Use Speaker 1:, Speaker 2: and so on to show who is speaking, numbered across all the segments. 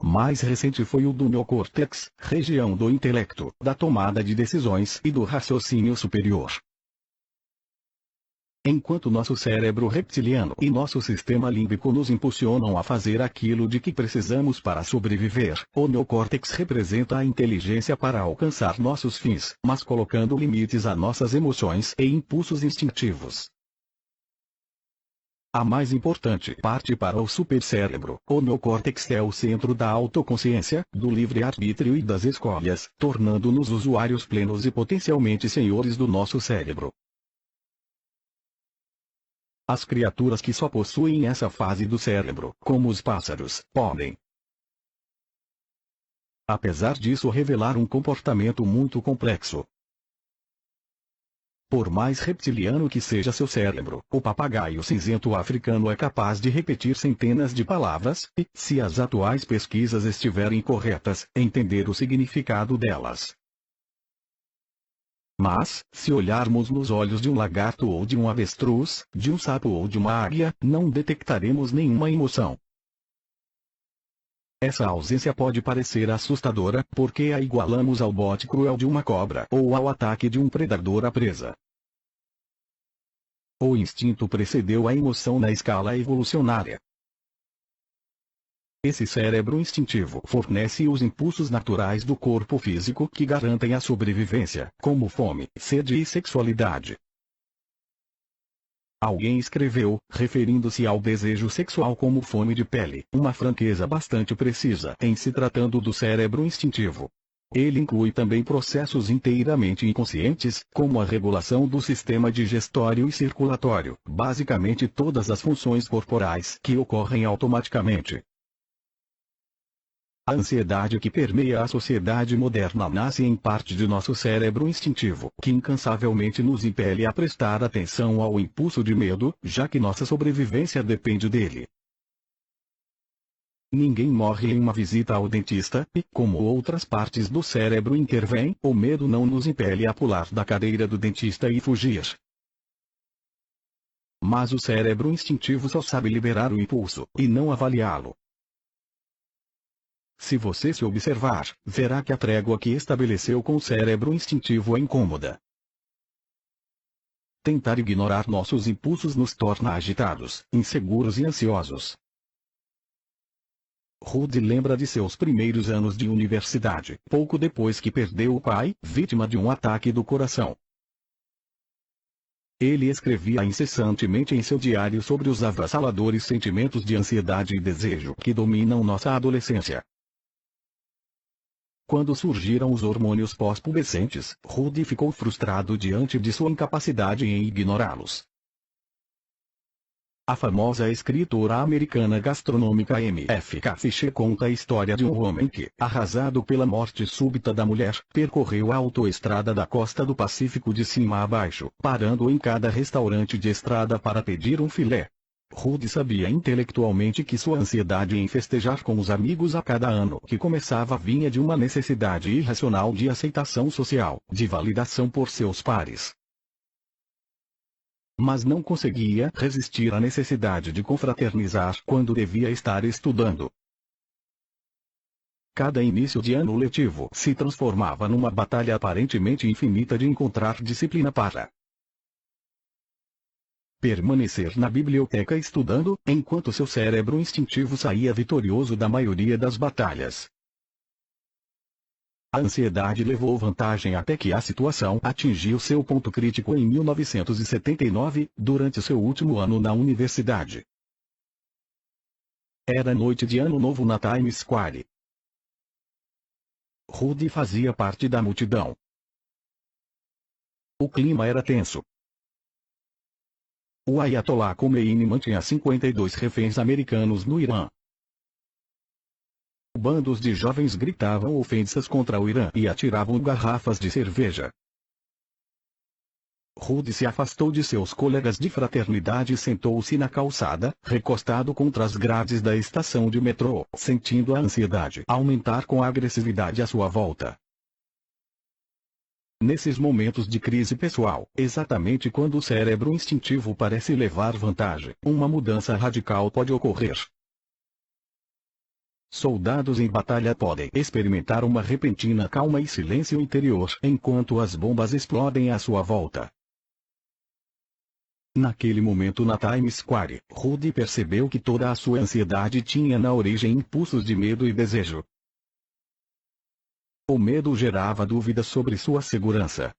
Speaker 1: mais recente foi o do neocórtex, região do intelecto, da tomada de decisões e do raciocínio superior. Enquanto nosso cérebro reptiliano e nosso sistema límbico nos impulsionam a fazer aquilo de que precisamos para sobreviver, o neocórtex representa a inteligência para alcançar nossos fins, mas colocando limites a nossas emoções e impulsos instintivos. A mais importante parte para o supercérebro, o neocórtex é o centro da autoconsciência, do livre-arbítrio e das escolhas, tornando-nos usuários plenos e potencialmente senhores do nosso cérebro. As criaturas que só possuem essa fase do cérebro, como os pássaros, podem, apesar disso, revelar um comportamento muito complexo. Por mais reptiliano que seja seu cérebro, o papagaio cinzento africano é capaz de repetir centenas de palavras, e, se as atuais pesquisas estiverem corretas, entender o significado delas. Mas, se olharmos nos olhos de um lagarto ou de um avestruz, de um sapo ou de uma águia, não detectaremos nenhuma emoção. Essa ausência pode parecer assustadora, porque a igualamos ao bote cruel de uma cobra ou ao ataque de um predador à presa. O instinto precedeu a emoção na escala evolucionária. Esse cérebro instintivo fornece os impulsos naturais do corpo físico que garantem a sobrevivência, como fome, sede e sexualidade. Alguém escreveu, referindo-se ao desejo sexual como fome de pele, uma franqueza bastante precisa em se tratando do cérebro instintivo. Ele inclui também processos inteiramente inconscientes, como a regulação do sistema digestório e circulatório, basicamente todas as funções corporais que ocorrem automaticamente. A ansiedade que permeia a sociedade moderna nasce em parte de nosso cérebro instintivo, que incansavelmente nos impele a prestar atenção ao impulso de medo, já que nossa sobrevivência depende dele. Ninguém morre em uma visita ao dentista, e, como outras partes do cérebro intervêm, o medo não nos impele a pular da cadeira do dentista e fugir. Mas o cérebro instintivo só sabe liberar o impulso, e não avaliá-lo. Se você se observar, verá que a trégua que estabeleceu com o cérebro instintivo é incômoda. Tentar ignorar nossos impulsos nos torna agitados, inseguros e ansiosos. Rudy lembra de seus primeiros anos de universidade, pouco depois que perdeu o pai, vítima de um ataque do coração. Ele escrevia incessantemente em seu diário sobre os avassaladores sentimentos de ansiedade e desejo que dominam nossa adolescência. Quando surgiram os hormônios pós-pubescentes, Rudy ficou frustrado diante de sua incapacidade em ignorá-los. A famosa escritora americana gastronômica M.F. Fisher conta a história de um homem que, arrasado pela morte súbita da mulher, percorreu a autoestrada da costa do Pacífico de cima a baixo, parando em cada restaurante de estrada para pedir um filé. Rudy sabia intelectualmente que sua ansiedade em festejar com os amigos a cada ano que começava vinha de uma necessidade irracional de aceitação social, de validação por seus pares. Mas não conseguia resistir à necessidade de confraternizar quando devia estar estudando. Cada início de ano letivo se transformava numa batalha aparentemente infinita de encontrar disciplina para permanecer na biblioteca estudando, enquanto seu cérebro instintivo saía vitorioso da maioria das batalhas. A ansiedade levou vantagem até que a situação atingiu seu ponto crítico em 1979, durante seu último ano na universidade. Era noite de Ano Novo na Times Square. Rudy fazia parte da multidão. O clima era tenso. O Ayatollah Khomeini mantinha 52 reféns americanos no Irã. Bandos de jovens gritavam ofensas contra o Irã e atiravam garrafas de cerveja. Rudy se afastou de seus colegas de fraternidade e sentou-se na calçada, recostado contra as grades da estação de metrô, sentindo a ansiedade aumentar com a agressividade à sua volta. Nesses momentos de crise pessoal, exatamente quando o cérebro instintivo parece levar vantagem, uma mudança radical pode ocorrer. Soldados em batalha podem experimentar uma repentina calma e silêncio interior enquanto as bombas explodem à sua volta. Naquele momento na Times Square, Rudy percebeu que toda a sua ansiedade tinha na origem impulsos de medo e desejo. O medo gerava dúvidas sobre sua segurança.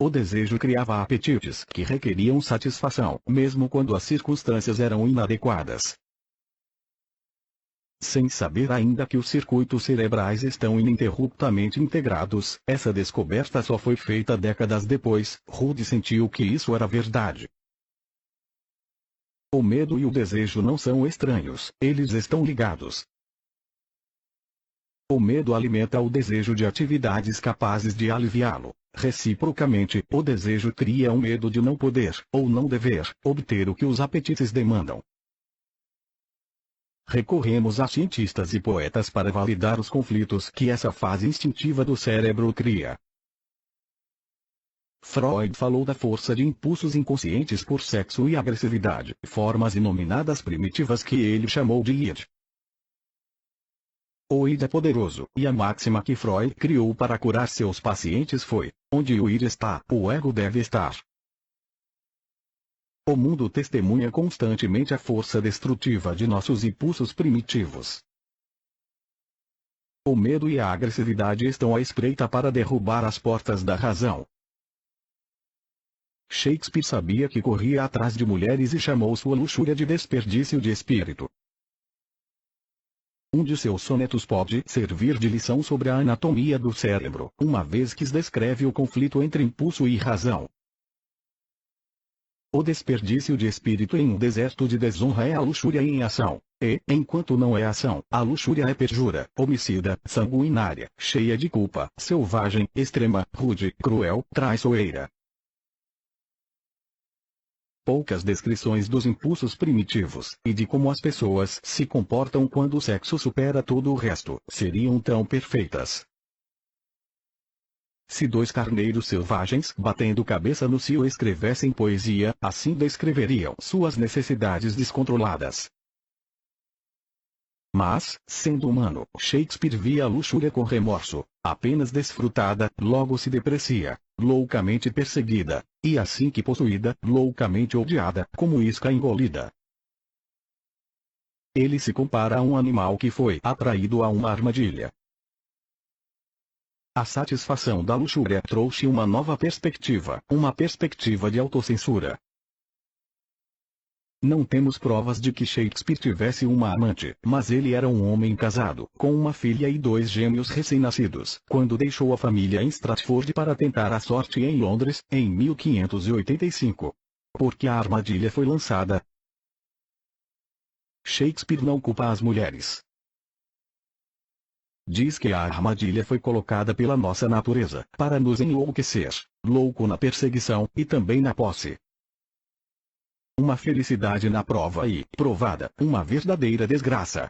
Speaker 1: O desejo criava apetites que requeriam satisfação, mesmo quando as circunstâncias eram inadequadas. Sem saber ainda que os circuitos cerebrais estão ininterruptamente integrados, essa descoberta só foi feita décadas depois. Rudy sentiu que isso era verdade. O medo e o desejo não são estranhos, eles estão ligados. O medo alimenta o desejo de atividades capazes de aliviá-lo. Reciprocamente, o desejo cria um medo de não poder, ou não dever, obter o que os apetites demandam. Recorremos a cientistas e poetas para validar os conflitos que essa fase instintiva do cérebro cria. Freud falou da força de impulsos inconscientes por sexo e agressividade, formas inominadas primitivas que ele chamou de id. O id é poderoso, e a máxima que Freud criou para curar seus pacientes foi: onde o id está, o ego deve estar. O mundo testemunha constantemente a força destrutiva de nossos impulsos primitivos. O medo e a agressividade estão à espreita para derrubar as portas da razão. Shakespeare sabia que corria atrás de mulheres e chamou sua luxúria de desperdício de espírito. Um de seus sonetos pode servir de lição sobre a anatomia do cérebro, uma vez que descreve o conflito entre impulso e razão. O desperdício de espírito em um deserto de desonra é a luxúria em ação, e, enquanto não é ação, a luxúria é perjura, homicida, sanguinária, cheia de culpa, selvagem, extrema, rude, cruel, traiçoeira. Poucas descrições dos impulsos primitivos, e de como as pessoas se comportam quando o sexo supera todo o resto, seriam tão perfeitas. Se dois carneiros selvagens batendo cabeça no cio escrevessem poesia, assim descreveriam suas necessidades descontroladas. Mas, sendo humano, Shakespeare via a luxúria com remorso, apenas desfrutada, logo se deprecia, loucamente perseguida, e assim que possuída, loucamente odiada, como isca engolida. Ele se compara a um animal que foi atraído a uma armadilha. A satisfação da luxúria trouxe uma nova perspectiva, uma perspectiva de autocensura. Não temos provas de que Shakespeare tivesse uma amante, mas ele era um homem casado, com uma filha e 2 gêmeos recém-nascidos, quando deixou a família em Stratford para tentar a sorte em Londres, em 1585. Porque a armadilha foi lançada. Shakespeare não culpa as mulheres. Diz que a armadilha foi colocada pela nossa natureza, para nos enlouquecer, louco na perseguição, e também na posse. Uma felicidade na prova e, provada, uma verdadeira desgraça.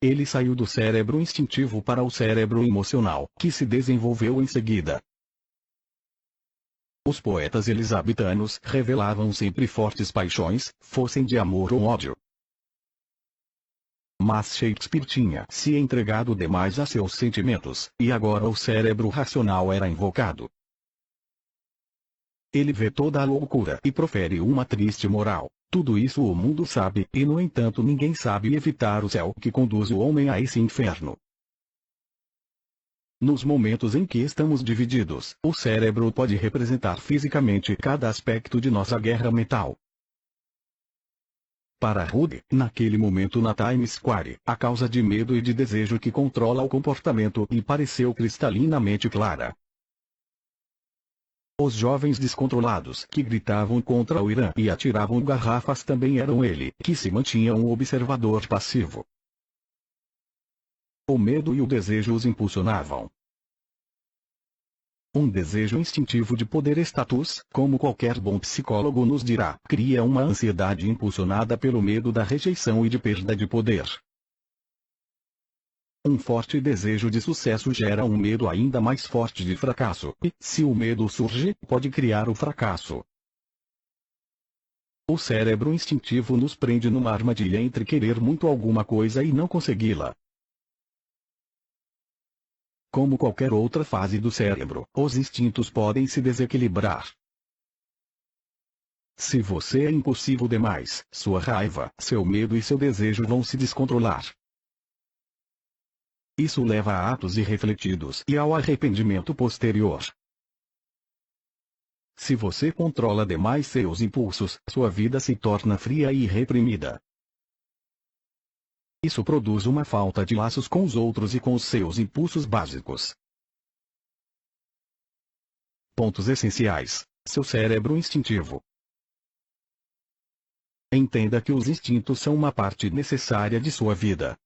Speaker 1: Ele saiu do cérebro instintivo para o cérebro emocional, que se desenvolveu em seguida. Os poetas elisabetanos revelavam sempre fortes paixões, fossem de amor ou ódio. Mas Shakespeare tinha se entregado demais a seus sentimentos, e agora o cérebro racional era invocado. Ele vê toda a loucura e profere uma triste moral. Tudo isso o mundo sabe, e no entanto ninguém sabe evitar o céu que conduz o homem a esse inferno. Nos momentos em que estamos divididos, o cérebro pode representar fisicamente cada aspecto de nossa guerra mental. Para Rudy, naquele momento na Times Square, a causa de medo e de desejo que controla o comportamento lhe pareceu cristalinamente clara. Os jovens descontrolados que gritavam contra o Irã e atiravam garrafas também eram ele, que se mantinha um observador passivo. O medo e o desejo os impulsionavam. Um desejo instintivo de poder status, como qualquer bom psicólogo nos dirá, cria uma ansiedade impulsionada pelo medo da rejeição e de perda de poder. Um forte desejo de sucesso gera um medo ainda mais forte de fracasso, e, se o medo surge, pode criar o fracasso. O cérebro instintivo nos prende numa armadilha entre querer muito alguma coisa e não consegui-la. Como qualquer outra fase do cérebro, os instintos podem se desequilibrar. Se você é impulsivo demais, sua raiva, seu medo e seu desejo vão se descontrolar. Isso leva a atos irrefletidos e ao arrependimento posterior. Se você controla demais seus impulsos, sua vida se torna fria e reprimida. Isso produz uma falta de laços com os outros e com os seus impulsos básicos. Pontos essenciais. Seu cérebro instintivo. Entenda que os instintos são uma parte necessária de sua vida.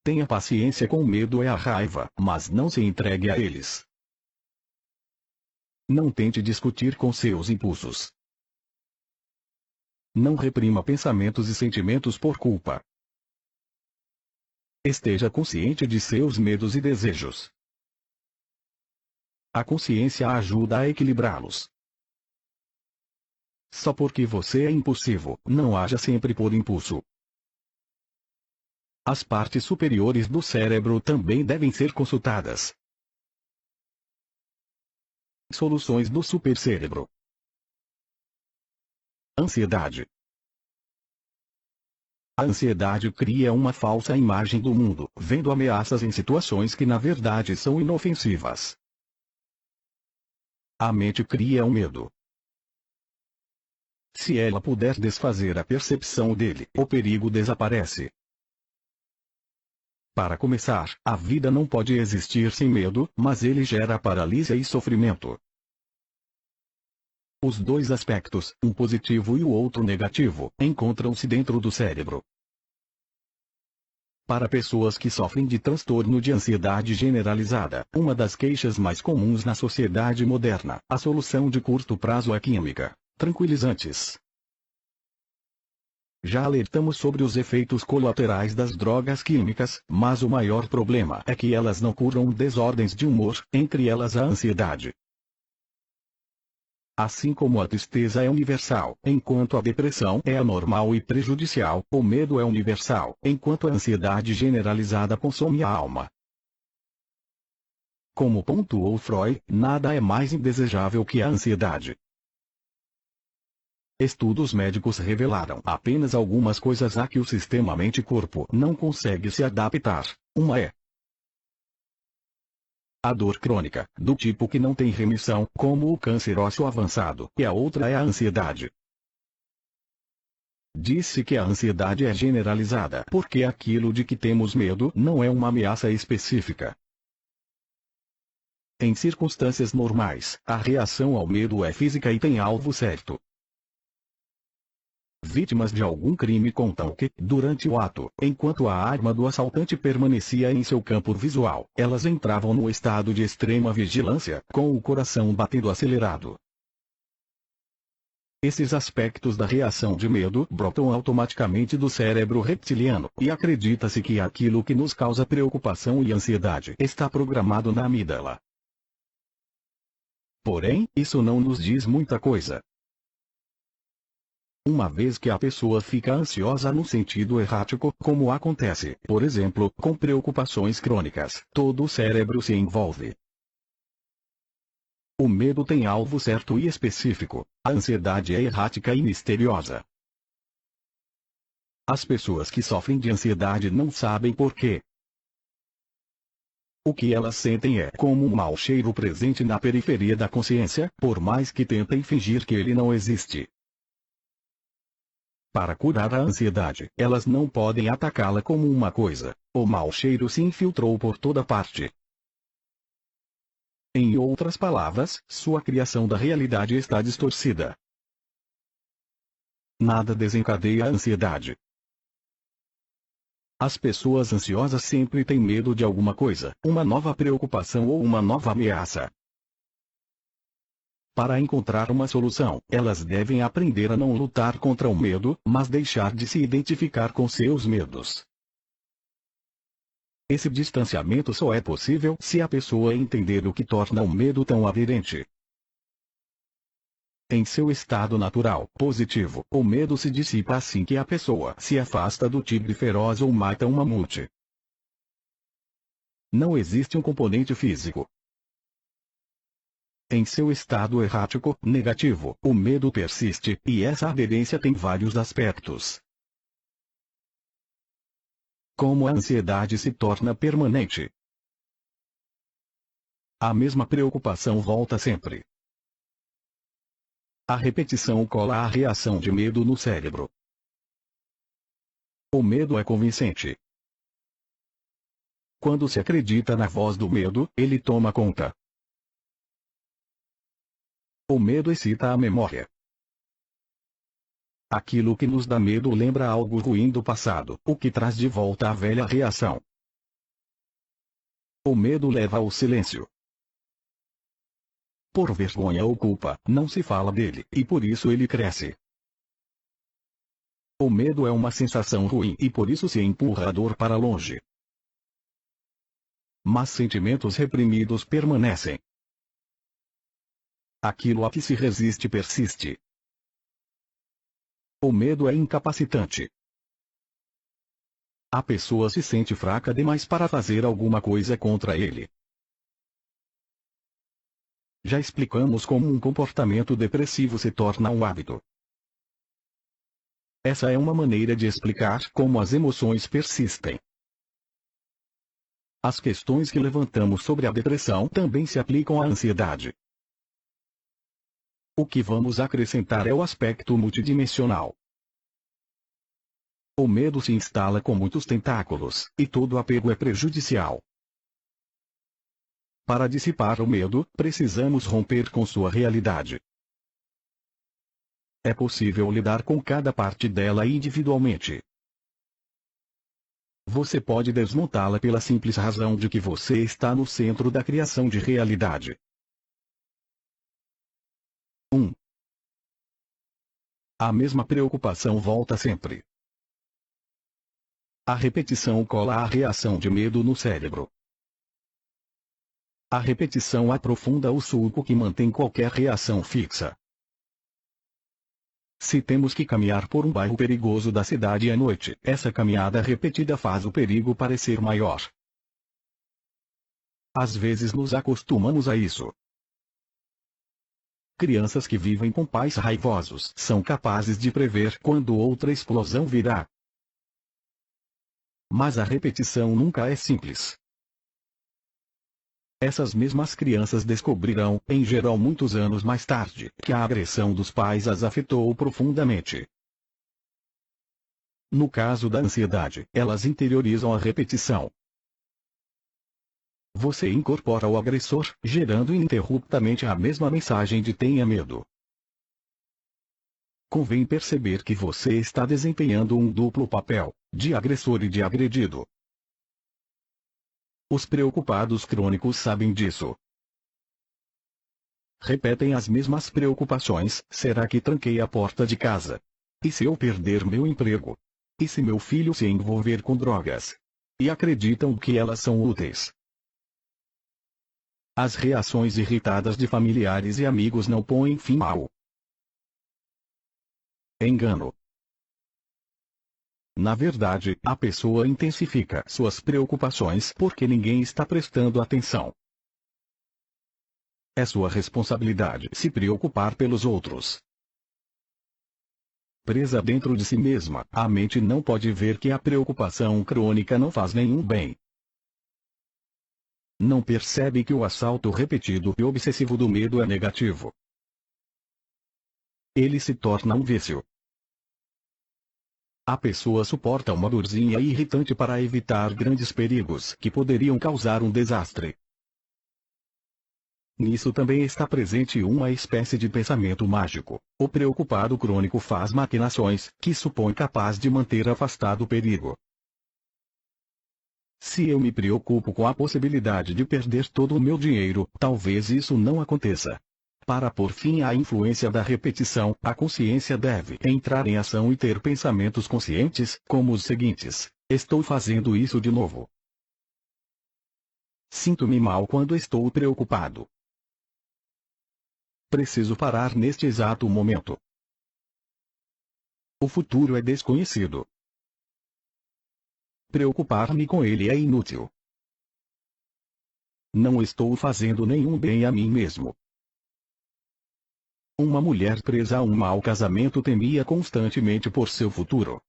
Speaker 1: Tenha paciência com o medo e a raiva, mas não se entregue a eles. Não tente discutir com seus impulsos. Não reprima pensamentos e sentimentos por culpa. Esteja consciente de seus medos e desejos. A consciência ajuda a equilibrá-los. Só porque você é impulsivo, não haja sempre por impulso. As partes superiores do cérebro também devem ser consultadas. Soluções do supercérebro. Ansiedade. A ansiedade cria uma falsa imagem do mundo, vendo ameaças em situações que na verdade são inofensivas. A mente cria um medo. Se ela puder desfazer a percepção dele, o perigo desaparece. Para começar, a vida não pode existir sem medo, mas ele gera paralisia e sofrimento. Os dois aspectos, um positivo e o outro negativo, encontram-se dentro do cérebro. Para pessoas que sofrem de transtorno de ansiedade generalizada, uma das queixas mais comuns na sociedade moderna, a solução de curto prazo é química, tranquilizantes. Já alertamos sobre os efeitos colaterais das drogas químicas, mas o maior problema é que elas não curam desordens de humor, entre elas a ansiedade. Assim como a tristeza é universal, enquanto a depressão é anormal e prejudicial, o medo é universal, enquanto a ansiedade generalizada consome a alma. Como pontuou Freud, nada é mais indesejável que a ansiedade. Estudos médicos revelaram apenas algumas coisas a que o sistema mente-corpo não consegue se adaptar. Uma é a dor crônica, do tipo que não tem remissão, como o câncer ósseo avançado, e a outra é a ansiedade. Disse que a ansiedade é generalizada porque aquilo de que temos medo não é uma ameaça específica. Em circunstâncias normais, a reação ao medo é física e tem alvo certo. Vítimas de algum crime contam que, durante o ato, enquanto a arma do assaltante permanecia em seu campo visual, elas entravam no estado de extrema vigilância, com o coração batendo acelerado. Esses aspectos da reação de medo brotam automaticamente do cérebro reptiliano, e acredita-se que aquilo que nos causa preocupação e ansiedade está programado na amígdala. Porém, isso não nos diz muita coisa. Uma vez que a pessoa fica ansiosa no sentido errático, como acontece, por exemplo, com preocupações crônicas, todo o cérebro se envolve. O medo tem alvo certo e específico, a ansiedade é errática e misteriosa. As pessoas que sofrem de ansiedade não sabem por quê. O que elas sentem é como um mau cheiro presente na periferia da consciência, por mais que tentem fingir que ele não existe. Para curar a ansiedade, elas não podem atacá-la como uma coisa. O mau cheiro se infiltrou por toda parte. Em outras palavras, sua criação da realidade está distorcida. Nada desencadeia a ansiedade. As pessoas ansiosas sempre têm medo de alguma coisa, uma nova preocupação ou uma nova ameaça. Para encontrar uma solução, elas devem aprender a não lutar contra o medo, mas deixar de se identificar com seus medos. Esse distanciamento só é possível se a pessoa entender o que torna o medo tão aderente. Em seu estado natural, positivo, o medo se dissipa assim que a pessoa se afasta do tigre feroz ou mata um mamute. Não existe um componente físico. Em seu estado errático, negativo, o medo persiste, e essa aderência tem vários aspectos. Como a ansiedade se torna permanente. A mesma preocupação volta sempre. A repetição cola a reação de medo no cérebro. O medo é convincente. Quando se acredita na voz do medo, ele toma conta. O medo excita a memória. Aquilo que nos dá medo lembra algo ruim do passado, o que traz de volta a velha reação. O medo leva ao silêncio. Por vergonha ou culpa, não se fala dele, e por isso ele cresce. O medo é uma sensação ruim e por isso se empurra a dor para longe. Mas sentimentos reprimidos permanecem. Aquilo a que se resiste persiste. O medo é incapacitante. A pessoa se sente fraca demais para fazer alguma coisa contra ele. Já explicamos como um comportamento depressivo se torna um hábito. Essa é uma maneira de explicar como as emoções persistem. As questões que levantamos sobre a depressão também se aplicam à ansiedade. O que vamos acrescentar é o aspecto multidimensional. O medo se instala com muitos tentáculos, e todo apego é prejudicial. Para dissipar o medo, precisamos romper com sua realidade. É possível lidar com cada parte dela individualmente. Você pode desmontá-la pela simples razão de que você está no centro da criação de realidade. 1. A mesma preocupação volta sempre. A repetição cola a reação de medo no cérebro. A repetição aprofunda o sulco que mantém qualquer reação fixa. Se temos que caminhar por um bairro perigoso da cidade à noite, essa caminhada repetida faz o perigo parecer maior. Às vezes nos acostumamos a isso. Crianças que vivem com pais raivosos são capazes de prever quando outra explosão virá. Mas a repetição nunca é simples. Essas mesmas crianças descobrirão, em geral muitos anos mais tarde, que a agressão dos pais as afetou profundamente. No caso da ansiedade, elas interiorizam a repetição. Você incorpora o agressor, gerando ininterruptamente a mesma mensagem de tenha medo. Convém perceber que você está desempenhando um duplo papel, de agressor e de agredido. Os preocupados crônicos sabem disso. Repetem as mesmas preocupações: será que tranquei a porta de casa? E se eu perder meu emprego? E se meu filho se envolver com drogas? E acreditam que elas são úteis. As reações irritadas de familiares e amigos não põem fim ao engano. Na verdade, a pessoa intensifica suas preocupações porque ninguém está prestando atenção. É sua responsabilidade se preocupar pelos outros. Presa dentro de si mesma, a mente não pode ver que a preocupação crônica não faz nenhum bem. Não percebe que o assalto repetido e obsessivo do medo é negativo. Ele se torna um vício. A pessoa suporta uma dorzinha irritante para evitar grandes perigos que poderiam causar um desastre. Nisso também está presente uma espécie de pensamento mágico. O preocupado crônico faz maquinações que supõe capaz de manter afastado o perigo. Se eu me preocupo com a possibilidade de perder todo o meu dinheiro, talvez isso não aconteça. Para pôr fim à influência da repetição, a consciência deve entrar em ação e ter pensamentos conscientes, como os seguintes: estou fazendo isso de novo. Sinto-me mal quando estou preocupado. Preciso parar neste exato momento. O futuro é desconhecido. Preocupar-me com ele é inútil. Não estou fazendo nenhum bem a mim mesmo. Uma mulher presa a um mau casamento temia constantemente por seu futuro.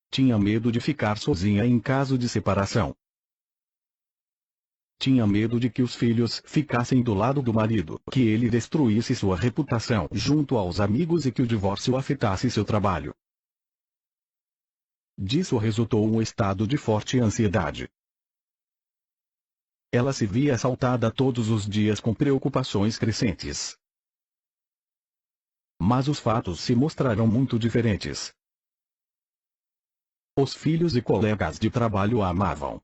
Speaker 1: Tinha medo de ficar sozinha em caso de separação. Tinha medo de que os filhos ficassem do lado do marido, que ele destruísse sua reputação junto aos amigos e que o divórcio afetasse seu trabalho. Disso resultou um estado de forte ansiedade. Ela se via assaltada todos os dias com preocupações crescentes. Mas os fatos se mostraram muito diferentes. Os filhos e colegas de trabalho a amavam.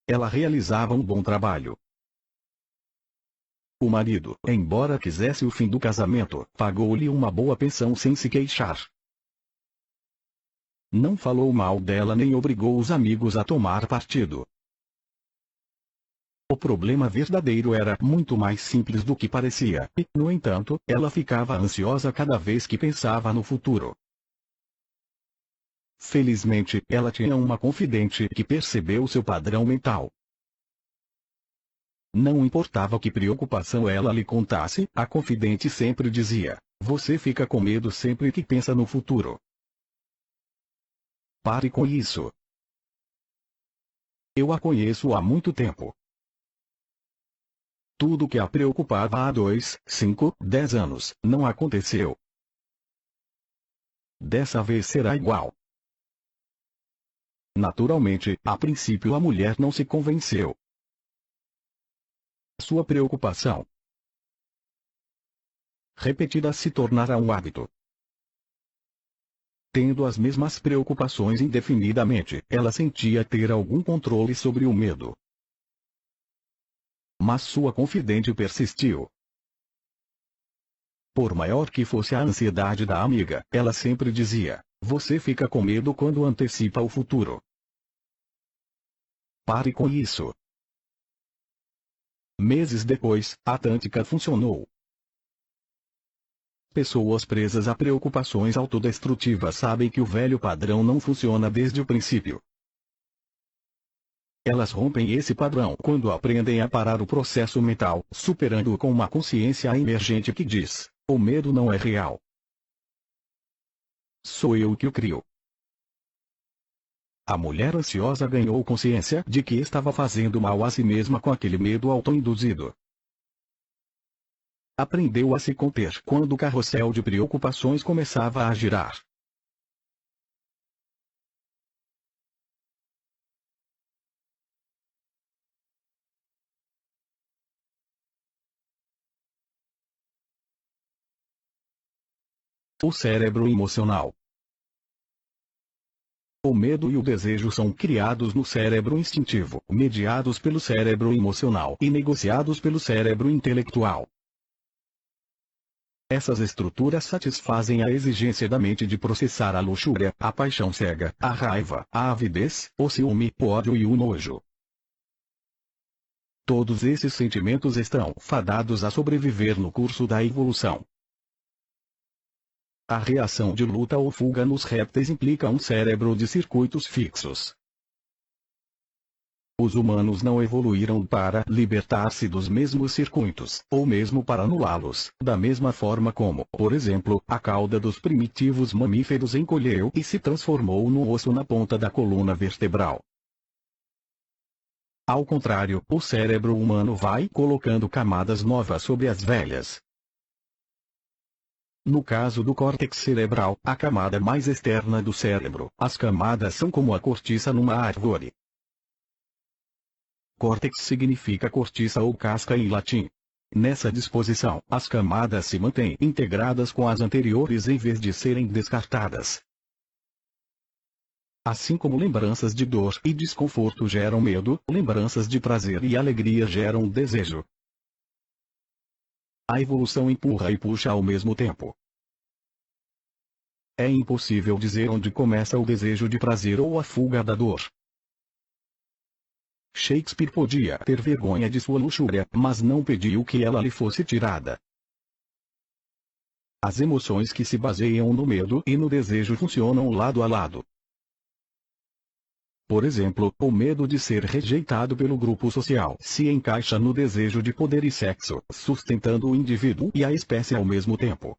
Speaker 1: Ela realizava um bom trabalho. O marido, embora quisesse o fim do casamento, pagou-lhe uma boa pensão sem se queixar. Não falou mal dela nem obrigou os amigos a tomar partido. O problema verdadeiro era muito mais simples do que parecia, e, no entanto, ela ficava ansiosa cada vez que pensava no futuro. Felizmente, ela tinha uma confidente que percebeu seu padrão mental. Não importava que preocupação ela lhe contasse, a confidente sempre dizia: "Você fica com medo sempre que pensa no futuro. Pare com isso. Eu a conheço há muito tempo. Tudo que a preocupava há 2, 5, 10 anos, não aconteceu. Dessa vez será igual." Naturalmente, a princípio a mulher não se convenceu. Sua preocupação repetida se tornara um hábito. Tendo as mesmas preocupações indefinidamente, ela sentia ter algum controle sobre o medo. Mas sua confidente persistiu. Por maior que fosse a ansiedade da amiga, ela sempre dizia: "Você fica com medo quando antecipa o futuro. Pare com isso." Meses depois, a tática funcionou. Pessoas presas a preocupações autodestrutivas sabem que o velho padrão não funciona desde o princípio. Elas rompem esse padrão quando aprendem a parar o processo mental, superando-o com uma consciência emergente que diz: "O medo não é real. Sou eu que o crio." A mulher ansiosa ganhou consciência de que estava fazendo mal a si mesma com aquele medo autoinduzido. Aprendeu a se conter quando o carrossel de preocupações começava a girar. O cérebro emocional. O medo e o desejo são criados no cérebro instintivo, mediados pelo cérebro emocional e negociados pelo cérebro intelectual. Essas estruturas satisfazem a exigência da mente de processar a luxúria, a paixão cega, a raiva, a avidez, o ciúme, o ódio e o nojo. Todos esses sentimentos estão fadados a sobreviver no curso da evolução. A reação de luta ou fuga nos répteis implica um cérebro de circuitos fixos. Os humanos não evoluíram para libertar-se dos mesmos circuitos, ou mesmo para anulá-los, da mesma forma como, por exemplo, a cauda dos primitivos mamíferos encolheu e se transformou no osso na ponta da coluna vertebral. Ao contrário, o cérebro humano vai colocando camadas novas sobre as velhas. No caso do córtex cerebral, a camada mais externa do cérebro, as camadas são como a cortiça numa árvore. Córtex significa cortiça ou casca em latim. Nessa disposição, as camadas se mantêm integradas com as anteriores em vez de serem descartadas. Assim como lembranças de dor e desconforto geram medo, lembranças de prazer e alegria geram desejo. A evolução empurra e puxa ao mesmo tempo. É impossível dizer onde começa o desejo de prazer ou a fuga da dor. Shakespeare podia ter vergonha de sua luxúria, mas não pediu que ela lhe fosse tirada. As emoções que se baseiam no medo e no desejo funcionam lado a lado. Por exemplo, o medo de ser rejeitado pelo grupo social se encaixa no desejo de poder e sexo, sustentando o indivíduo e a espécie ao mesmo tempo.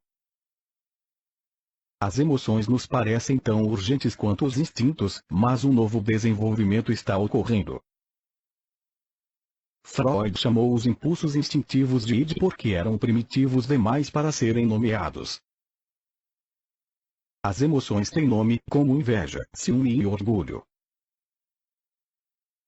Speaker 1: As emoções nos parecem tão urgentes quanto os instintos, mas um novo desenvolvimento está ocorrendo. Freud chamou os impulsos instintivos de id porque eram primitivos demais para serem nomeados. As emoções têm nome, como inveja, ciúme e orgulho.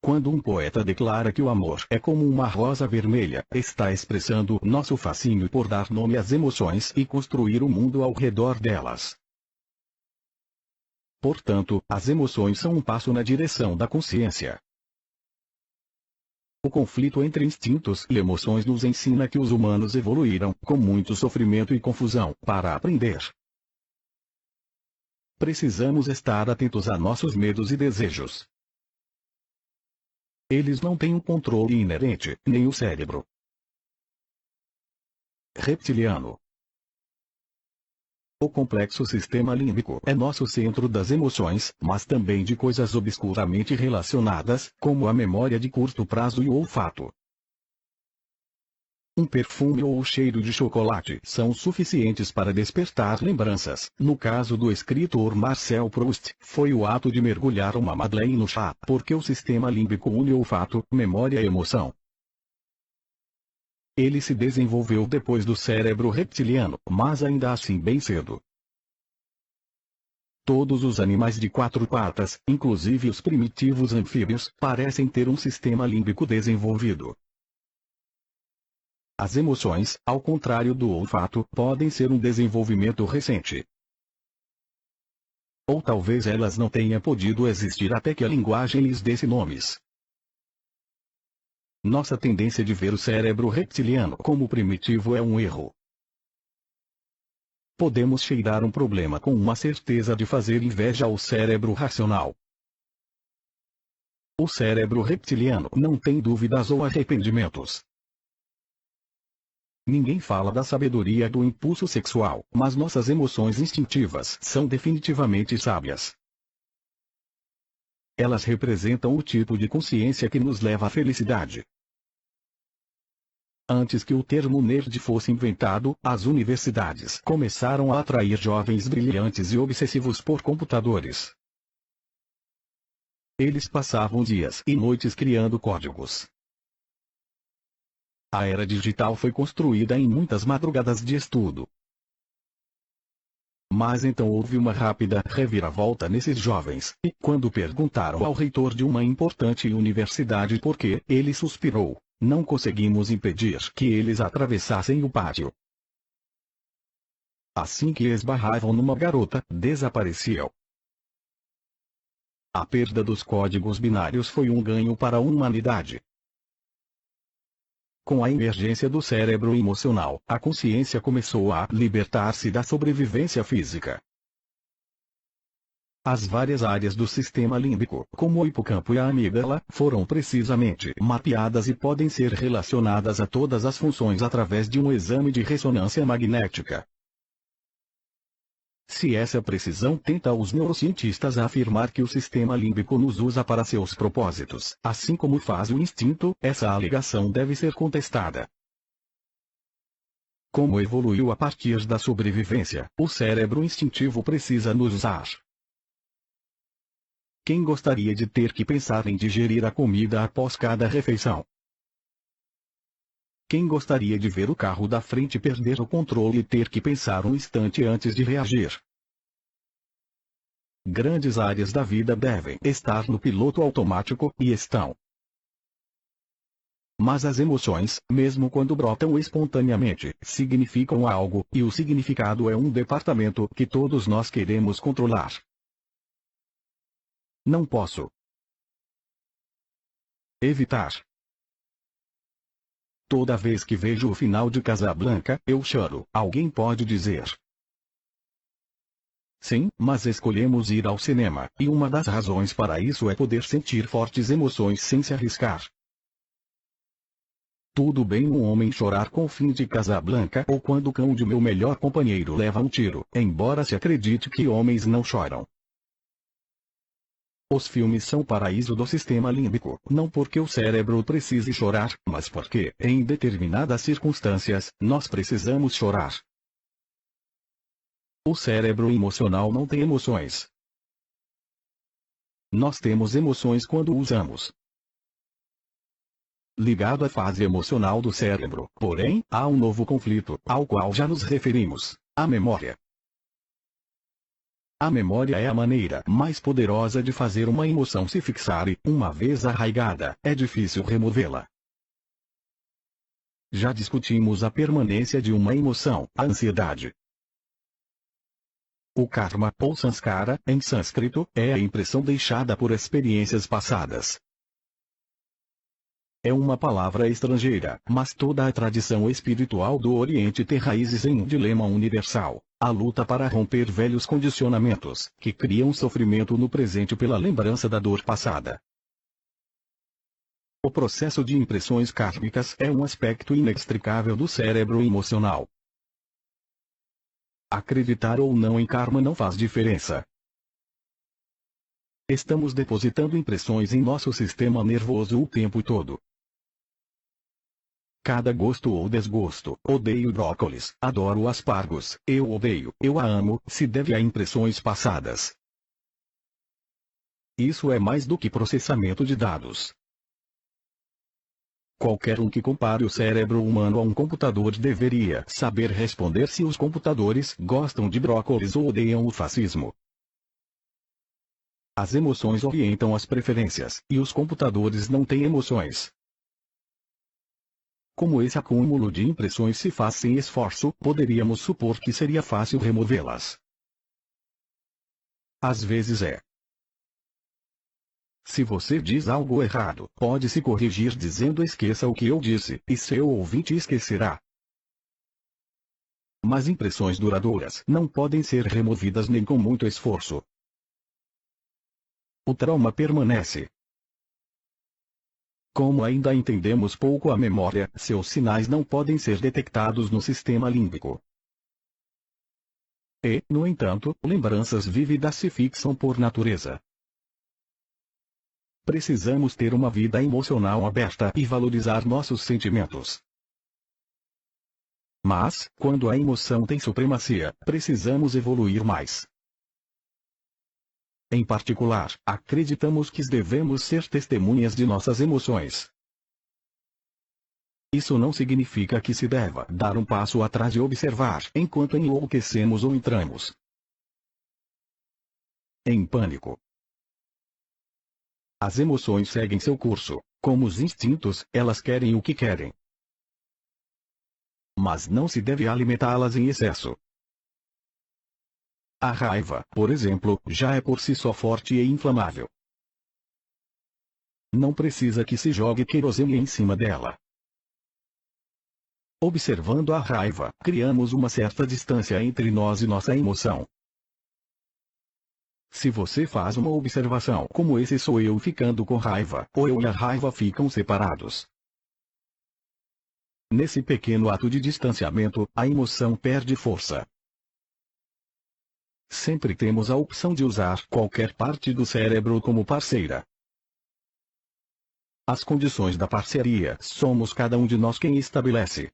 Speaker 1: Quando um poeta declara que o amor é como uma rosa vermelha, está expressando nosso fascínio por dar nome às emoções e construir o mundo ao redor delas. Portanto, as emoções são um passo na direção da consciência. O conflito entre instintos e emoções nos ensina que os humanos evoluíram, com muito sofrimento e confusão, para aprender. Precisamos estar atentos a nossos medos e desejos. Eles não têm um controle inerente, nem o cérebro reptiliano. O complexo sistema límbico é nosso centro das emoções, mas também de coisas obscuramente relacionadas, como a memória de curto prazo e o olfato. Um perfume ou o cheiro de chocolate são suficientes para despertar lembranças. No caso do escritor Marcel Proust, foi o ato de mergulhar uma Madeleine no chá, porque o sistema límbico une olfato, memória e emoção. Ele se desenvolveu depois do cérebro reptiliano, mas ainda assim bem cedo. Todos os animais de quatro patas, inclusive os primitivos anfíbios, parecem ter um sistema límbico desenvolvido. As emoções, ao contrário do olfato, podem ser um desenvolvimento recente. Ou talvez elas não tenham podido existir até que a linguagem lhes desse nomes. Nossa tendência de ver o cérebro reptiliano como primitivo é um erro. Podemos cheirar um problema com uma certeza de fazer inveja ao cérebro racional. O cérebro reptiliano não tem dúvidas ou arrependimentos. Ninguém fala da sabedoria do impulso sexual, mas nossas emoções instintivas são definitivamente sábias. Elas representam o tipo de consciência que nos leva à felicidade. Antes que o termo nerd fosse inventado, as universidades começaram a atrair jovens brilhantes e obsessivos por computadores. Eles passavam dias e noites criando códigos. A era digital foi construída em muitas madrugadas de estudo. Mas então houve uma rápida reviravolta nesses jovens, e quando perguntaram ao reitor de uma importante universidade por que, ele suspirou: não conseguimos impedir que eles atravessassem o pátio. Assim que esbarravam numa garota, desapareciam. A perda dos códigos binários foi um ganho para a humanidade. Com a emergência do cérebro emocional, a consciência começou a libertar-se da sobrevivência física. As várias áreas do sistema límbico, como o hipocampo e a amígdala, foram precisamente mapeadas e podem ser relacionadas a todas as funções através de um exame de ressonância magnética. Se essa precisão tenta os neurocientistas a afirmar que o sistema límbico nos usa para seus propósitos, assim como faz o instinto, essa alegação deve ser contestada. Como evoluiu a partir da sobrevivência, o cérebro instintivo precisa nos usar. Quem gostaria de ter que pensar em digerir a comida após cada refeição? Quem gostaria de ver o carro da frente perder o controle e ter que pensar um instante antes de reagir? Grandes áreas da vida devem estar no piloto automático, e estão. Mas as emoções, mesmo quando brotam espontaneamente, significam algo, e o significado é um departamento que todos nós queremos controlar. Não posso evitar. Toda vez que vejo o final de Casablanca, eu choro. Alguém pode dizer: Sim, mas escolhemos ir ao cinema, e uma das razões para isso é poder sentir fortes emoções sem se arriscar. Tudo bem um homem chorar com o fim de Casablanca ou quando o cão de meu melhor companheiro leva um tiro, embora se acredite que homens não choram. Os filmes são o paraíso do sistema límbico, não porque o cérebro precise chorar, mas porque, em determinadas circunstâncias, nós precisamos chorar. O cérebro emocional não tem emoções. Nós temos emoções quando usamos. Ligado à fase emocional do cérebro, porém, há um novo conflito, ao qual já nos referimos: a memória. A memória é a maneira mais poderosa de fazer uma emoção se fixar e, uma vez arraigada, é difícil removê-la. Já discutimos a permanência de uma emoção, a ansiedade. O karma, ou sanskara, em sânscrito, é a impressão deixada por experiências passadas. É uma palavra estrangeira, mas toda a tradição espiritual do Oriente tem raízes em um dilema universal: a luta para romper velhos condicionamentos, que criam sofrimento no presente pela lembrança da dor passada. O processo de impressões kármicas é um aspecto inextricável do cérebro emocional. Acreditar ou não em karma não faz diferença. Estamos depositando impressões em nosso sistema nervoso o tempo todo. Cada gosto ou desgosto: odeio brócolis, adoro aspargos, eu odeio, eu a amo, se deve a impressões passadas. Isso é mais do que processamento de dados. Qualquer um que compare o cérebro humano a um computador deveria saber responder se os computadores gostam de brócolis ou odeiam o fascismo. As emoções orientam as preferências, e os computadores não têm emoções. Como esse acúmulo de impressões se faz sem esforço, poderíamos supor que seria fácil removê-las. Às vezes é. Se você diz algo errado, pode-se corrigir dizendo: esqueça o que eu disse, e seu ouvinte esquecerá. Mas impressões duradouras não podem ser removidas nem com muito esforço. O trauma permanece. Como ainda entendemos pouco a memória, seus sinais não podem ser detectados no sistema límbico. E, no entanto, lembranças vívidas se fixam por natureza. Precisamos ter uma vida emocional aberta e valorizar nossos sentimentos. Mas, quando a emoção tem supremacia, precisamos evoluir mais. Em particular, acreditamos que devemos ser testemunhas de nossas emoções. Isso não significa que se deva dar um passo atrás e observar enquanto enlouquecemos ou entramos em pânico. As emoções seguem seu curso. Como os instintos, elas querem o que querem. Mas não se deve alimentá-las em excesso. A raiva, por exemplo, já é por si só forte e inflamável. Não precisa que se jogue querosene em cima dela. Observando a raiva, criamos uma certa distância entre nós e nossa emoção. Se você faz uma observação como: esse sou eu ficando com raiva, ou eu e a raiva ficam separados. Nesse pequeno ato de distanciamento, a emoção perde força. Sempre temos a opção de usar qualquer parte do cérebro como parceira. As condições da parceria somos cada um de nós quem estabelece.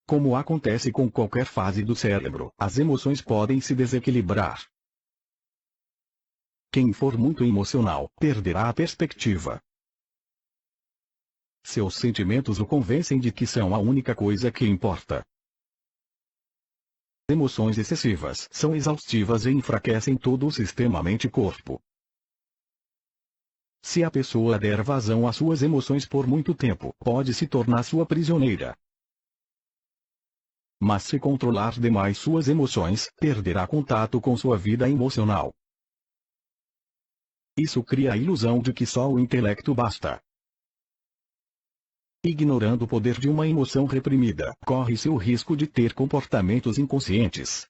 Speaker 1: Como acontece com qualquer fase do cérebro, as emoções podem se desequilibrar. Quem for muito emocional, perderá a perspectiva. Seus sentimentos o convencem de que são a única coisa que importa. Emoções excessivas são exaustivas e enfraquecem todo o sistema mente-corpo. Se a pessoa der vazão às suas emoções por muito tempo, pode se tornar sua prisioneira. Mas se controlar demais suas emoções, perderá contato com sua vida emocional. Isso cria a ilusão de que só o intelecto basta. Ignorando o poder de uma emoção reprimida, corre-se o risco de ter comportamentos inconscientes.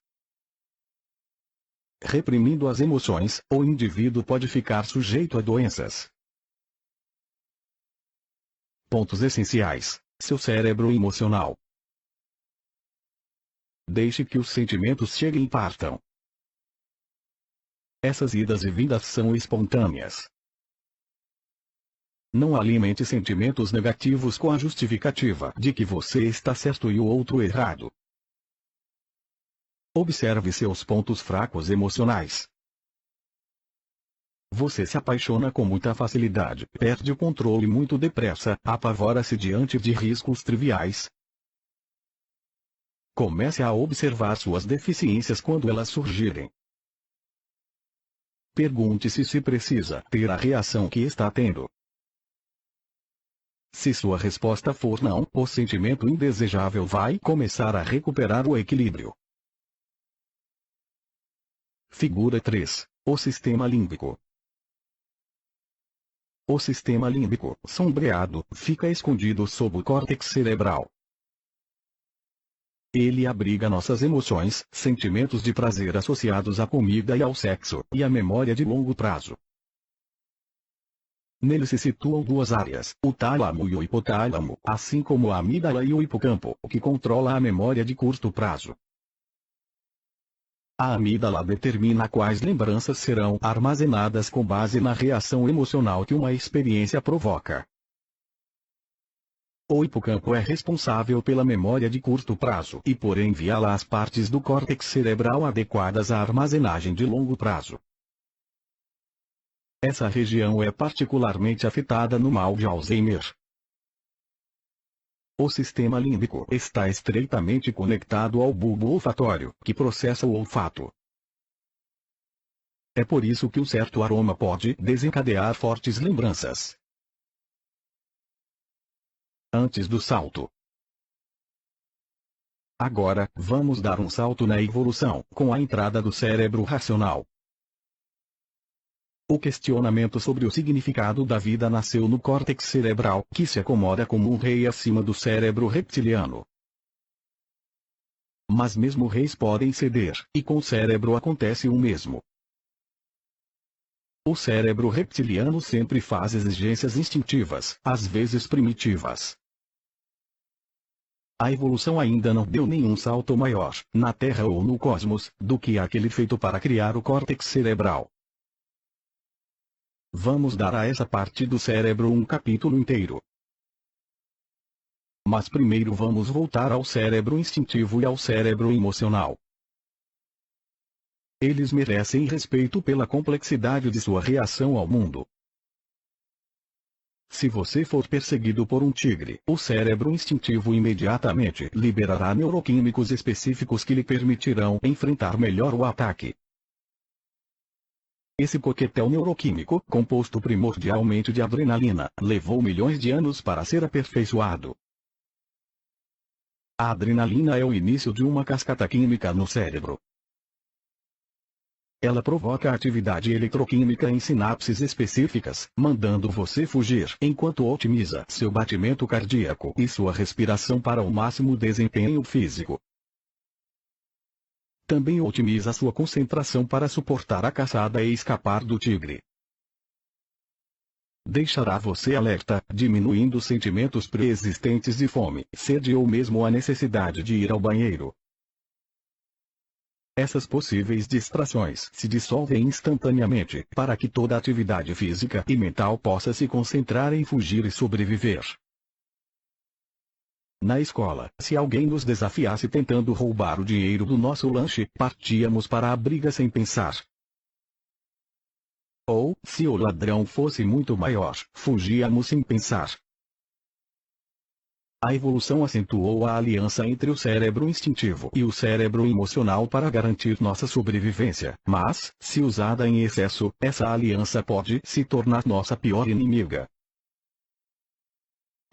Speaker 1: Reprimindo as emoções, o indivíduo pode ficar sujeito a doenças. Pontos essenciais: seu cérebro emocional. Deixe que os sentimentos cheguem e partam. Essas idas e vindas são espontâneas. Não alimente sentimentos negativos com a justificativa de que você está certo e o outro errado. Observe seus pontos fracos emocionais. Você se apaixona com muita facilidade, perde o controle muito depressa, apavora-se diante de riscos triviais. Comece a observar suas deficiências quando elas surgirem. Pergunte-se se precisa ter a reação que está tendo. Se sua resposta for não, o sentimento indesejável vai começar a recuperar o equilíbrio. Figura 3. O sistema límbico. O sistema límbico, sombreado, fica escondido sob o córtex cerebral. Ele abriga nossas emoções, sentimentos de prazer associados à comida e ao sexo, e a memória de longo prazo. Nele se situam duas áreas, o tálamo e o hipotálamo, assim como a amígdala e o hipocampo, que controla a memória de curto prazo. A amígdala determina quais lembranças serão armazenadas com base na reação emocional que uma experiência provoca. O hipocampo é responsável pela memória de curto prazo e por enviá-la às partes do córtex cerebral adequadas à armazenagem de longo prazo. Essa região é particularmente afetada no mal de Alzheimer. O sistema límbico está estreitamente conectado ao bulbo olfatório, que processa o olfato. É por isso que um certo aroma pode desencadear fortes lembranças. Antes do salto. Agora, vamos dar um salto na evolução, com a entrada do cérebro racional. O questionamento sobre o significado da vida nasceu no córtex cerebral, que se acomoda como um rei acima do cérebro reptiliano. Mas mesmo reis podem ceder, e com o cérebro acontece o mesmo. O cérebro reptiliano sempre faz exigências instintivas, às vezes primitivas. A evolução ainda não deu nenhum salto maior, na Terra ou no cosmos, do que aquele feito para criar o córtex cerebral. Vamos dar a essa parte do cérebro um capítulo inteiro. Mas primeiro vamos voltar ao cérebro instintivo e ao cérebro emocional. Eles merecem respeito pela complexidade de sua reação ao mundo. Se você for perseguido por um tigre, o cérebro instintivo imediatamente liberará neuroquímicos específicos que lhe permitirão enfrentar melhor o ataque. Esse coquetel neuroquímico, composto primordialmente de adrenalina, levou milhões de anos para ser aperfeiçoado. A adrenalina é o início de uma cascata química no cérebro. Ela provoca atividade eletroquímica em sinapses específicas, mandando você fugir, enquanto otimiza seu batimento cardíaco e sua respiração para o máximo desempenho físico. Também otimiza sua concentração para suportar a caçada e escapar do tigre. Deixará você alerta, diminuindo sentimentos pré-existentes de fome, sede ou mesmo a necessidade de ir ao banheiro. Essas possíveis distrações se dissolvem instantaneamente, para que toda atividade física e mental possa se concentrar em fugir e sobreviver. Na escola, se alguém nos desafiasse tentando roubar o dinheiro do nosso lanche, partíamos para a briga sem pensar. Ou, se o ladrão fosse muito maior, fugíamos sem pensar. A evolução acentuou a aliança entre o cérebro instintivo e o cérebro emocional para garantir nossa sobrevivência, mas, se usada em excesso, essa aliança pode se tornar nossa pior inimiga.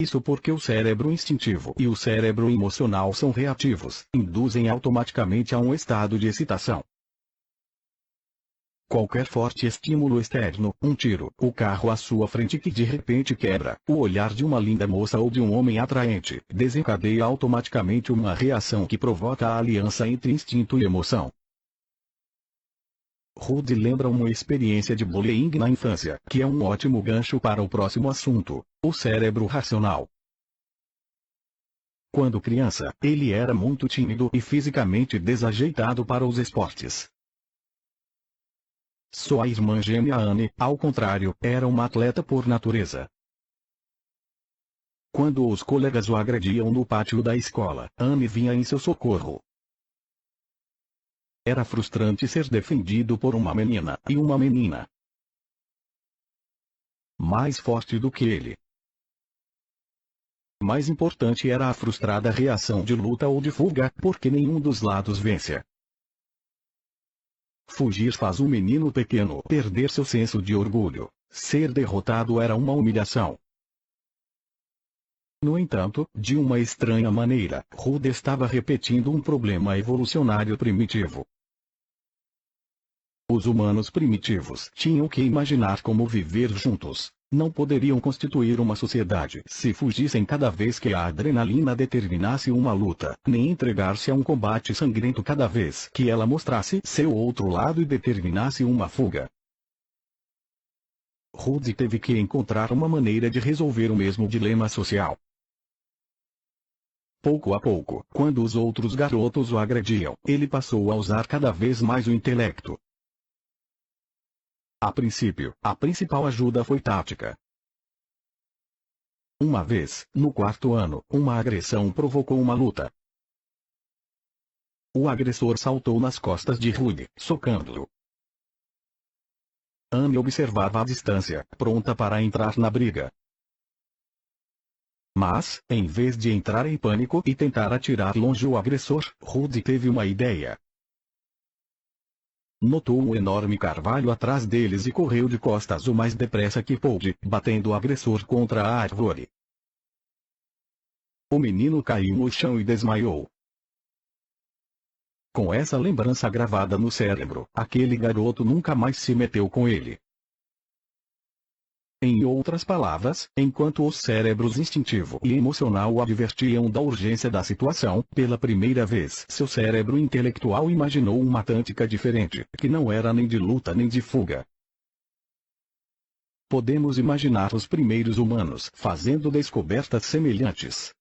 Speaker 1: Isso porque o cérebro instintivo e o cérebro emocional são reativos, induzem automaticamente a um estado de excitação. Qualquer forte estímulo externo, um tiro, o carro à sua frente que de repente quebra, o olhar de uma linda moça ou de um homem atraente, desencadeia automaticamente uma reação que provoca a aliança entre instinto e emoção. Rudy lembra uma experiência de bullying na infância, que é um ótimo gancho para o próximo assunto, o cérebro racional. Quando criança, ele era muito tímido e fisicamente desajeitado para os esportes. Sua irmã gêmea Anne, ao contrário, era uma atleta por natureza. Quando os colegas o agrediam no pátio da escola, Anne vinha em seu socorro. Era frustrante ser defendido por uma menina e uma menina mais forte do que ele. Mais importante era a frustrada reação de luta ou de fuga, porque nenhum dos lados vence. Fugir faz um menino pequeno perder seu senso de orgulho. Ser derrotado era uma humilhação. No entanto, de uma estranha maneira, Rudy estava repetindo um problema evolucionário primitivo. Os humanos primitivos tinham que imaginar como viver juntos. Não poderiam constituir uma sociedade se fugissem cada vez que a adrenalina determinasse uma luta, nem entregar-se a um combate sangrento cada vez que ela mostrasse seu outro lado e determinasse uma fuga. Rudy teve que encontrar uma maneira de resolver o mesmo dilema social. Pouco a pouco, quando os outros garotos o agrediam, ele passou a usar cada vez mais o intelecto. A princípio, a principal ajuda foi tática. Uma vez, no quarto ano, uma agressão provocou uma luta. O agressor saltou nas costas de Rudy, socando-o. Anne observava à distância, pronta para entrar na briga. Mas, em vez de entrar em pânico e tentar atirar longe o agressor, Rudy teve uma ideia. Notou um enorme carvalho atrás deles e correu de costas o mais depressa que pôde, batendo o agressor contra a árvore. O menino caiu no chão e desmaiou. Com essa lembrança gravada no cérebro, aquele garoto nunca mais se meteu com ele. Em outras palavras, enquanto os cérebros instintivo e emocional o advertiam da urgência da situação, pela primeira vez seu cérebro intelectual imaginou uma tática diferente, que não era nem de luta nem de fuga. Podemos imaginar os primeiros humanos fazendo descobertas semelhantes.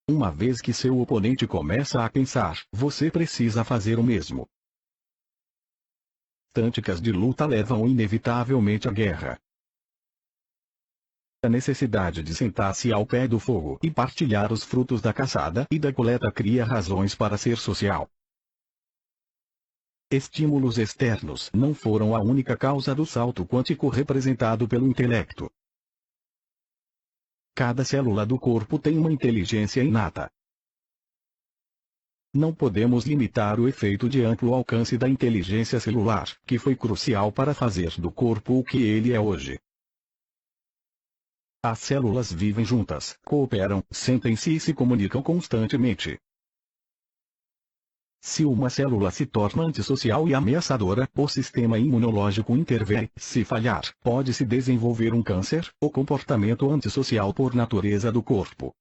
Speaker 1: Uma vez que seu oponente começa a pensar, você precisa fazer o mesmo. Táticas de luta levam inevitavelmente à guerra. A necessidade de sentar-se ao pé do fogo e partilhar os frutos da caçada e da coleta cria razões para ser social. Estímulos externos não foram a única causa do salto quântico representado pelo intelecto. Cada célula do corpo tem uma inteligência inata. Não podemos limitar o efeito de amplo alcance da inteligência celular, que foi crucial para fazer do corpo o que ele é hoje. As células vivem juntas, cooperam, sentem-se e se comunicam constantemente. Se uma célula se torna antissocial e ameaçadora, o sistema imunológico intervém. Se falhar, pode-se desenvolver um câncer, o comportamento antissocial por natureza do corpo.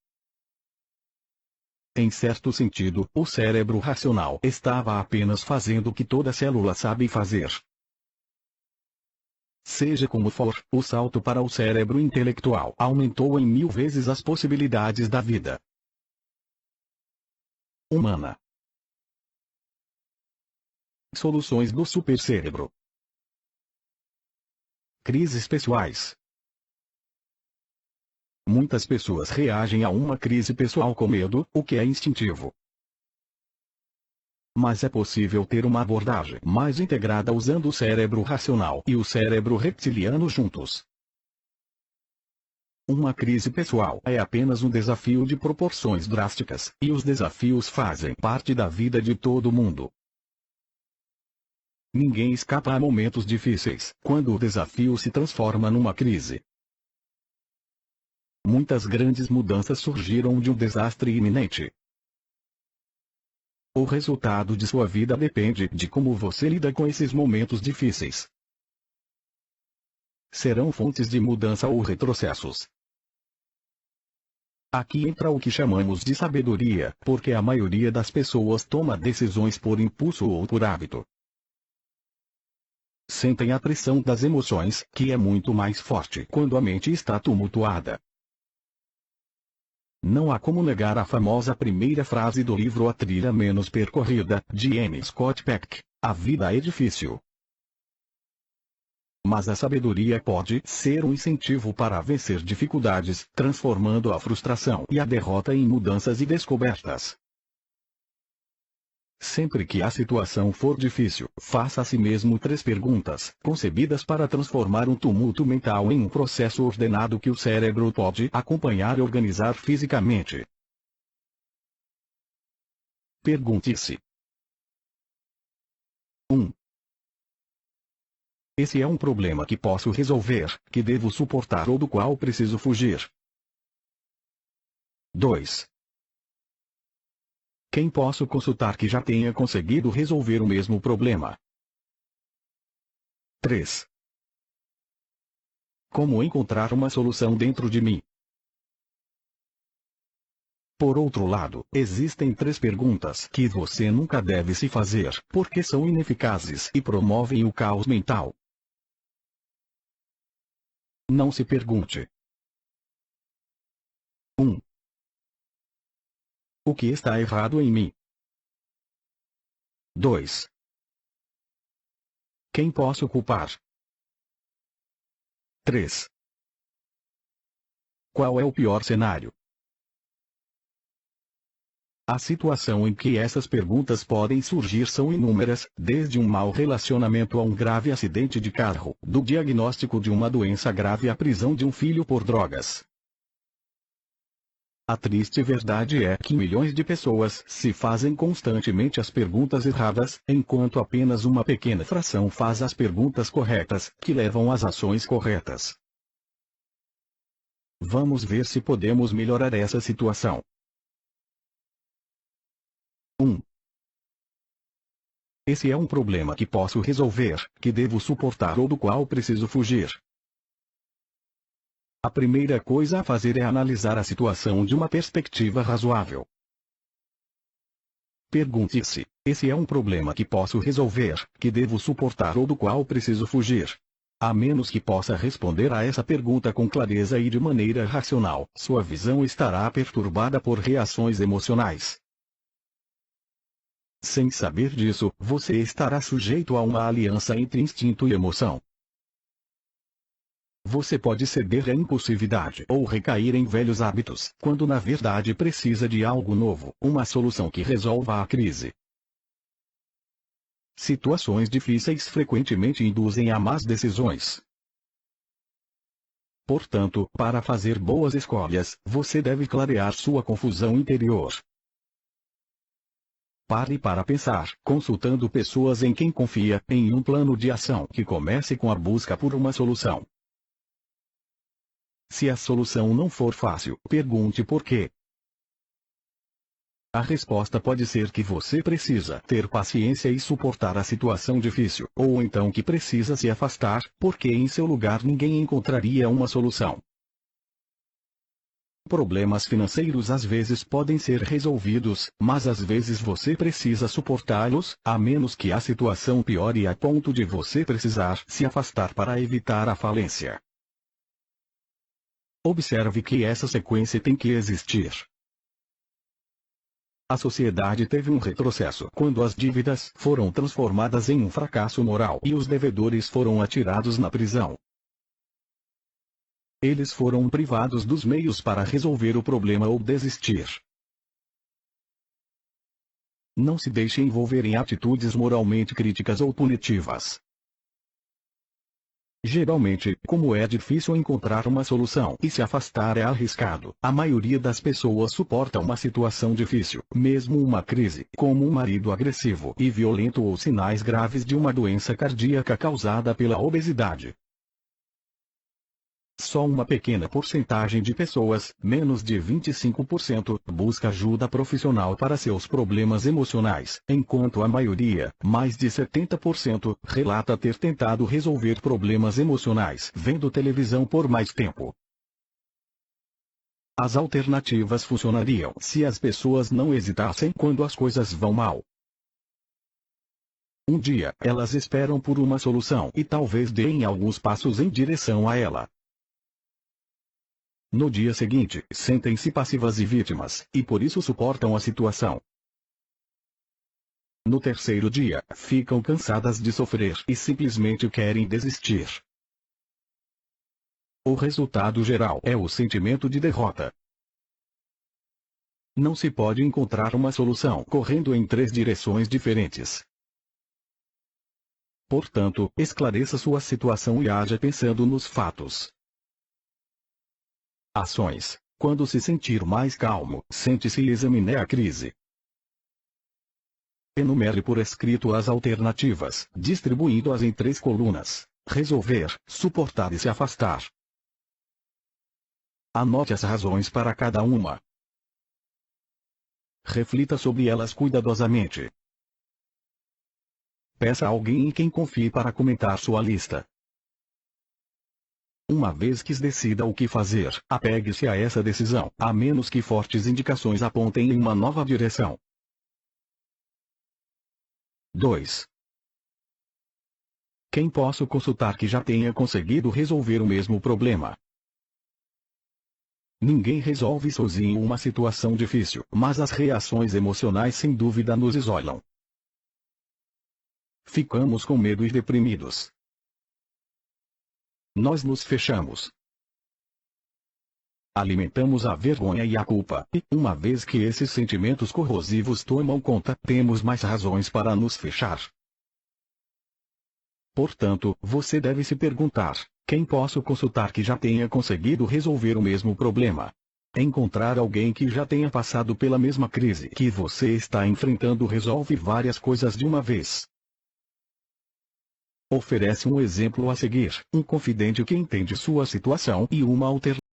Speaker 1: Em certo sentido, o cérebro racional estava apenas fazendo o que toda célula sabe fazer. Seja como for, o salto para o cérebro intelectual aumentou em 1000 vezes as possibilidades da vida humana. Soluções do supercérebro. Crises pessoais. Muitas pessoas reagem a uma crise pessoal com medo, o que é instintivo. Mas é possível ter uma abordagem mais integrada usando o cérebro racional e o cérebro reptiliano juntos. Uma crise pessoal é apenas um desafio de proporções drásticas, e os desafios fazem parte da vida de todo mundo. Ninguém escapa a momentos difíceis, quando o desafio se transforma numa crise. Muitas grandes mudanças surgiram de um desastre iminente. O resultado de sua vida depende de como você lida com esses momentos difíceis. Serão fontes de mudança ou retrocessos. Aqui entra o que chamamos de sabedoria, porque a maioria das pessoas toma decisões por impulso ou por hábito. Sentem a pressão das emoções, que é muito mais forte quando a mente está tumultuada. Não há como negar a famosa primeira frase do livro A Trilha Menos Percorrida, de M. Scott Peck: a vida é difícil. Mas a sabedoria pode ser um incentivo para vencer dificuldades, transformando a frustração e a derrota em mudanças e descobertas. Sempre que a situação for difícil, faça a si mesmo 3 perguntas, concebidas para transformar um tumulto mental em um processo ordenado que o cérebro pode acompanhar e organizar fisicamente. Pergunte-se: 1. Esse é um problema que posso resolver, que devo suportar ou do qual preciso fugir? 2. Quem posso consultar que já tenha conseguido resolver o mesmo problema? 3. Como encontrar uma solução dentro de mim? Por outro lado, existem 3 perguntas que você nunca deve se fazer, porque são ineficazes e promovem o caos mental. Não se pergunte: 1. O que está errado em mim? 2. Quem posso culpar? 3. Qual é o pior cenário? A situação em que essas perguntas podem surgir são inúmeras, desde um mau relacionamento a um grave acidente de carro, do diagnóstico de uma doença grave à prisão de um filho por drogas. A triste verdade é que milhões de pessoas se fazem constantemente as perguntas erradas, enquanto apenas uma pequena fração faz as perguntas corretas, que levam às ações corretas. Vamos ver se podemos melhorar essa situação. 1. Esse é um problema que posso resolver, que devo suportar ou do qual preciso fugir? A primeira coisa a fazer é analisar a situação de uma perspectiva razoável. Pergunte-se: esse é um problema que posso resolver, que devo suportar ou do qual preciso fugir? A menos que possa responder a essa pergunta com clareza e de maneira racional, sua visão estará perturbada por reações emocionais. Sem saber disso, você estará sujeito a uma aliança entre instinto e emoção. Você pode ceder à impulsividade ou recair em velhos hábitos, quando na verdade precisa de algo novo, uma solução que resolva a crise. Situações difíceis frequentemente induzem a más decisões. Portanto, para fazer boas escolhas, você deve clarear sua confusão interior. Pare para pensar, consultando pessoas em quem confia, em um plano de ação que comece com a busca por uma solução. Se a solução não for fácil, pergunte por quê. A resposta pode ser que você precisa ter paciência e suportar a situação difícil, ou então que precisa se afastar, porque em seu lugar ninguém encontraria uma solução. Problemas financeiros às vezes podem ser resolvidos, mas às vezes você precisa suportá-los, a menos que a situação piore a ponto de você precisar se afastar para evitar a falência. Observe que essa sequência tem que existir. A sociedade teve um retrocesso quando as dívidas foram transformadas em um fracasso moral e os devedores foram atirados na prisão. Eles foram privados dos meios para resolver o problema ou desistir. Não se deixe envolver em atitudes moralmente críticas ou punitivas. Geralmente, como é difícil encontrar uma solução e se afastar é arriscado, a maioria das pessoas suporta uma situação difícil, mesmo uma crise, como um marido agressivo e violento ou sinais graves de uma doença cardíaca causada pela obesidade. Só uma pequena porcentagem de pessoas, menos de 25%, busca ajuda profissional para seus problemas emocionais, enquanto a maioria, mais de 70%, relata ter tentado resolver problemas emocionais vendo televisão por mais tempo. As alternativas funcionariam se as pessoas não hesitassem quando as coisas vão mal. Um dia, elas esperam por uma solução e talvez deem alguns passos em direção a ela. No dia seguinte, sentem-se passivas e vítimas, e por isso suportam a situação. No terceiro dia, ficam cansadas de sofrer e simplesmente querem desistir. O resultado geral é o sentimento de derrota. Não se pode encontrar uma solução correndo em 3 direções diferentes. Portanto, esclareça sua situação e haja pensando nos fatos. Ações. Quando se sentir mais calmo, sente-se e examine a crise. Enumere por escrito as alternativas, distribuindo-as em 3 colunas: resolver, suportar e se afastar. Anote as razões para cada uma. Reflita sobre elas cuidadosamente. Peça a alguém em quem confie para comentar sua lista. Uma vez que decida o que fazer, apegue-se a essa decisão, a menos que fortes indicações apontem em uma nova direção. 2. Quem posso consultar que já tenha conseguido resolver o mesmo problema? Ninguém resolve sozinho uma situação difícil, mas as reações emocionais sem dúvida nos isolam. Ficamos com medo e deprimidos. Nós nos fechamos. Alimentamos a vergonha e a culpa, e, uma vez que esses sentimentos corrosivos tomam conta, temos mais razões para nos fechar. Portanto, você deve se perguntar: quem posso consultar que já tenha conseguido resolver o mesmo problema? Encontrar alguém que já tenha passado pela mesma crise que você está enfrentando resolve várias coisas de uma vez. Oferece um exemplo a seguir: um confidente que entende sua situação e uma alternativa.